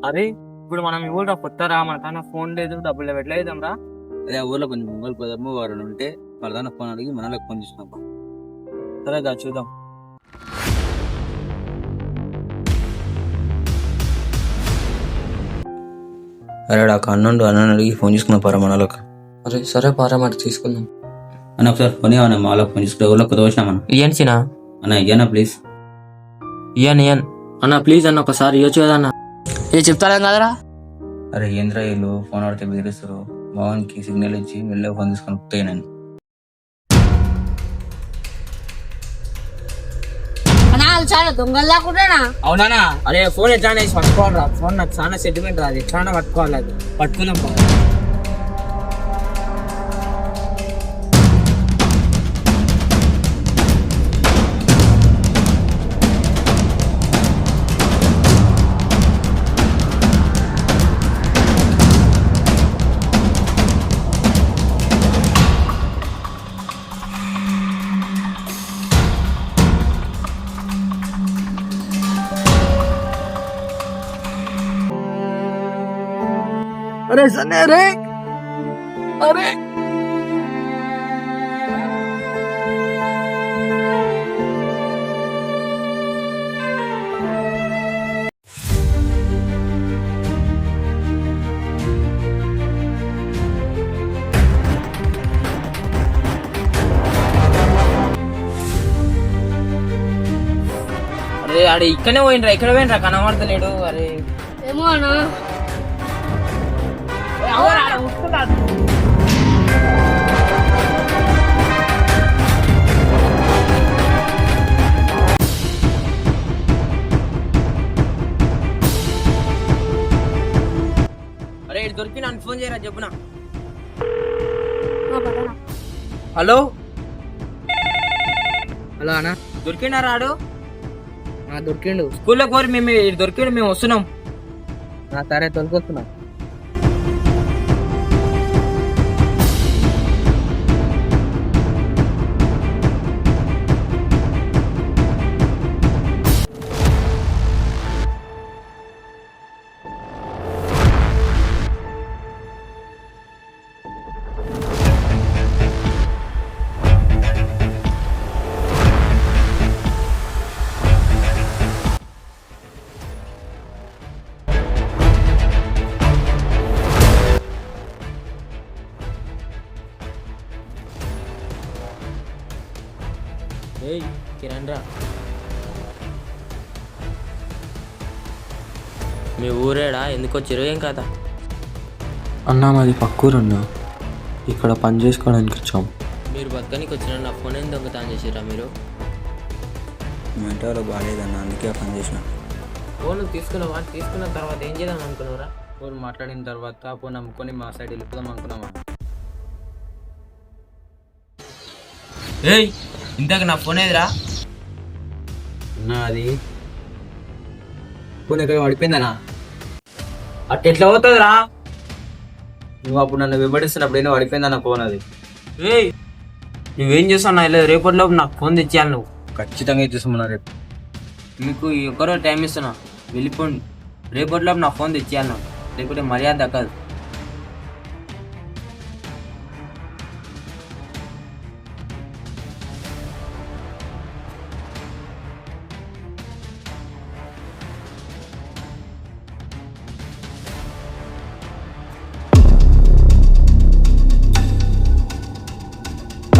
అరే ఇప్పుడు మనం ఈ ఊళ్ళో కొత్తరా, మనకన్నా ఫోన్ లేదు, డబ్బులు లేవు, ఎట్లా చేద్దాం రా? అదే ఆ ఊర్లో కొంచెం మొగలు పోదాము, వారు ఉంటే వాళ్ళ ఫోన్ అడిగి మనలోకి ఫోన్ చేసినాం. సరే దా చూద్దాం. అరే ఆ అన్నని అడిగి ఫోన్ చేసుకున్నా పారా మనలోకి. అరే సరే పారా మరి తీసుకుందాం. అన్న ఒకసారి ఫోన్ ఇవ్వనా, మాలో ఫోన్ చేసుకుంటే ఊళ్ళో కొత్త వచ్చినా మనం. ఇయ్యను చిన్న, అన్న ఇయ్యనా ప్లీజ్. ఇయ్యను అన్న, ప్లీజ్ అన్న ఒకసారి ఇవ్వచ్చు కదా అన్న. ఇది చెప్తారా కదరా. అరే ఏంద్రా వీళ్ళు ఫోన్ ఆడితే బెదిరిస్తారు. మోహన్కి సిగ్నల్ ఇచ్చి వెళ్ళే ఫోన్ తీసుకొని పోతే నేను. చాలా దొంగల్లా కూడా. అవునా? అరే ఫోన్ ఎట్లా పట్టుకోవాలి రా, ఫోన్ నాకు చాలా సెంటిమెంట్ రా, అది ఎట్లా పట్టుకోవాలి, అది పట్టుకుందాం. అరే సన్నే, అరే అరే అరే ఆడ ఇక్కడనే పోయినరా, ఇక్కడ పోయినరా, కనబడతలేడు. అరే ఏమో అన్నా. అరే ఇటు దొరికి నన్ను ఫోన్ చేయరా, చెప్పునా. హలో హలో అన్న, దొరికిండా రాడు? దొరికిండు, స్కూల్లో కోరి మేము ఇటు దొరికిండు, మేము వస్తున్నాం. సరే తొలికొస్తున్నాం. ఏయ్ కిరణ్ రా, మీ ఊరేడా, ఎందుకు వచ్చారు, ఏం కదా? అన్నా మాది పక్కూరు అన్నా, ఇక్కడ పని చేసుకోవడానికి వచ్చాం. మీరు బతకనికి వచ్చిన నా ఫోన్ ఏం దొంగతనం చేసిరా మీరు? మా ఇంటి వాళ్ళు బాగాలేదన్న, అందుకే పని చేసిన. ఫోన్ తీసుకున్నావా? తీసుకున్న తర్వాత ఏం చేద్దాం అనుకున్నారా? ఫోన్ మాట్లాడిన తర్వాత ఫోన్ అమ్ముకొని మా సైడ్ వెళ్ళిపోదాం అనుకున్నామా. ఏయ్ ఇంతకు నా ఫోన్ ఏదిరా? అన్నా అది ఫోన్ ఎక్కడ పడిపోయిందనా. అట్లా అవుతుందిరా. నువ్వు అప్పుడు నన్ను వెంబడిస్తున్నప్పుడు ఏమో పడిపోయిందన్న ఫోన్ అది. ఏయ్ నువ్వేం చేస్తావు, నా రేపటిలోపు నాకు ఫోన్ తెచ్చేయాలి నువ్వు. ఖచ్చితంగా ఇచ్చేస్తున్నా రేపు. మీకు ఒక్కరోజు టైం ఇస్తున్నా, వెళ్ళిపోండి. రేపటిలోపు నా ఫోన్ తెచ్చేయాలి నువ్వు, లేకపోతే మర్యాద దక్కదు.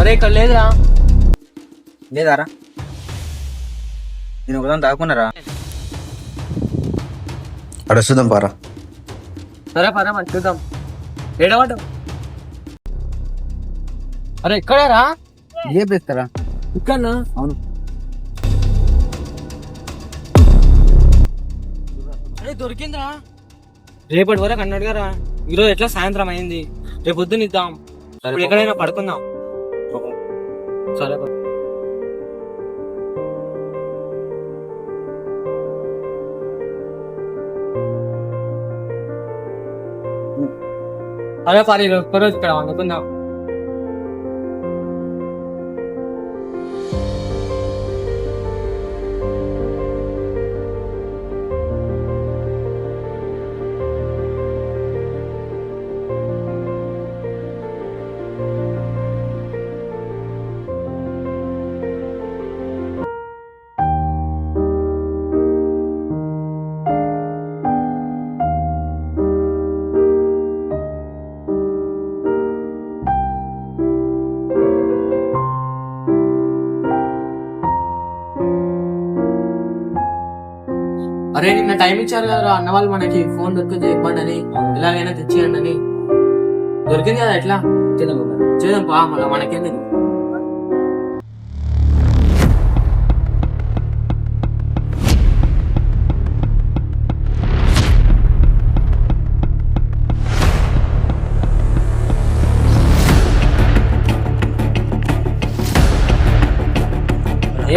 అరే ఇక్కడ లేదురా. లేదారా? నేను ఒకదాన్ని దాక్కున్నారా? అడుస్తుందాం పారా. సరే పద మరి చూద్దాం. ఏడవాడు. అరే ఇక్కడేరా? ఏ పేస్తారా? ఇక్కడనా? అవును. అరే దొరికిందిరా. రేపటి వరకు అన్నాడు కదా, ఈరోజు ఎట్లా సాయంత్రం అయింది, రేపు పొద్దున్న ఇద్దాం. ఇప్పుడు ఎక్కడైనా పడుకుందాం. సరే అదే పారి ఒక్కరోజు ఇక్కడ వండుకుందాం. అరే నిన్న టైం ఇచ్చారు కదరా అన్న వాళ్ళు మనకి ఫోన్ దొరికితే ఇవ్వండి అని, ఎలాగైనా తెచ్చియండి అని. దొరికింది కదా, ఎట్లా చేద్దాం పా, మళ్ళీ మనకెందుకు.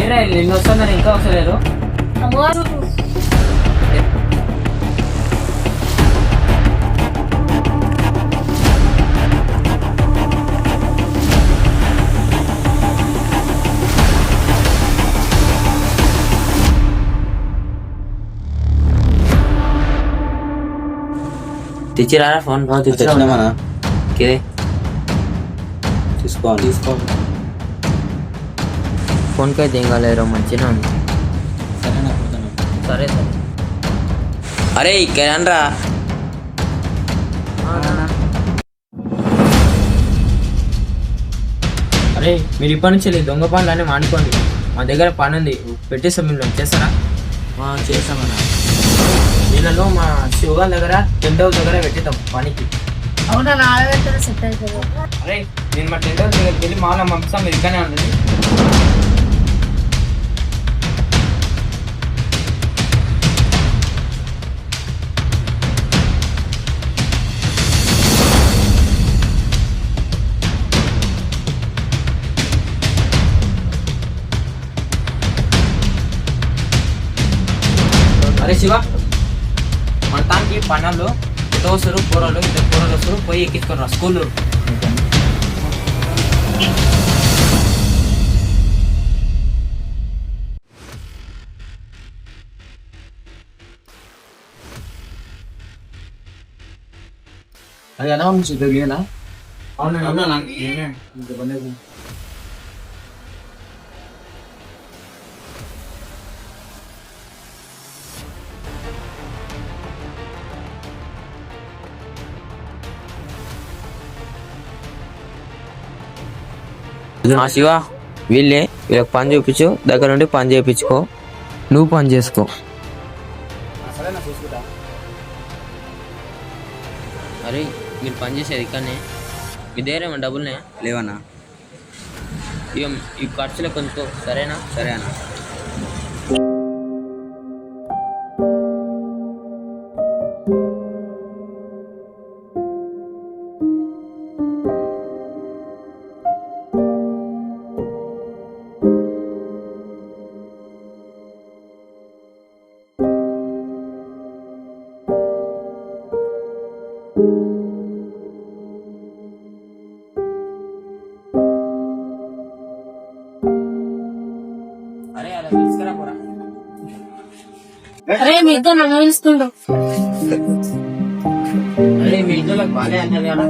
ఏరా నిన్న వస్తుందని ఇంకా వస్తలేదు. తెచ్చిరారా ఫోన్? తెచ్చినామన్నా. ఓకే తీసుకోండి. ఫోన్ కి అయితే ఏం కాలేరు, మంచిగా ఉంది. సరే సరే. అరే ఇక్కడ రా. అరే మీరు ఇప్పటి నుంచి దొంగ పనులు అని మానుకోండి. మా దగ్గర పని ఉంది, పెట్టేస్తాం. మీరు చేస్తారా? చేస్తామన్నా. వీళ్ళలో మా శివగారి దగ్గర టెంట్ హౌస్ దగ్గర పెట్టిద్దాం పనికి. అవునా, నాలుగు సెట్ అవుతుంది. అరే నేను మా టెంట్ హౌస్ దగ్గరికి వెళ్ళి మాలో పంపిస్తాం, మీరు ఇక్కడనే ఉంటుంది. అరే శివ, మన తానికి పనులు ఎటో వస్తారు, కూరలు ఇద్దరు కూరలు వస్తారు, పోయి ఎక్కించుకోరు స్కూల్లో. అది ఎలా ఉంది తెలియనా? అవునా? శివ, వీళ్ళకి పని చూపించు, దగ్గర నుండి పని చేయించుకో, నువ్వు పని చేసుకో. అరే మీరు పని చేసేది ఇక్కడనే, మీ దగ్గర ఏమన్నా డబ్బులునే? లేవన్నా. ఇక ఈ ఖర్చులే కొంచెం, సరేనా? సరే అన్న. అరే అలా తీసుకురా పోరా. అరే మీ ఇద్దరు నన్ను పిలుస్తుండు. అరే మీ ఇంట్లో బాగానే అన్నారు కదా,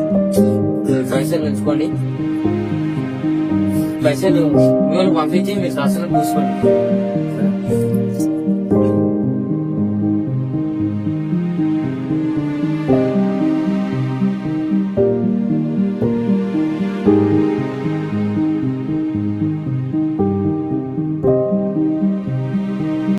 పైసలు ఉంచుకోండి. పైసలు మీరు పంపించి మీరు రాష్ట్రంలో చూసుకోండి.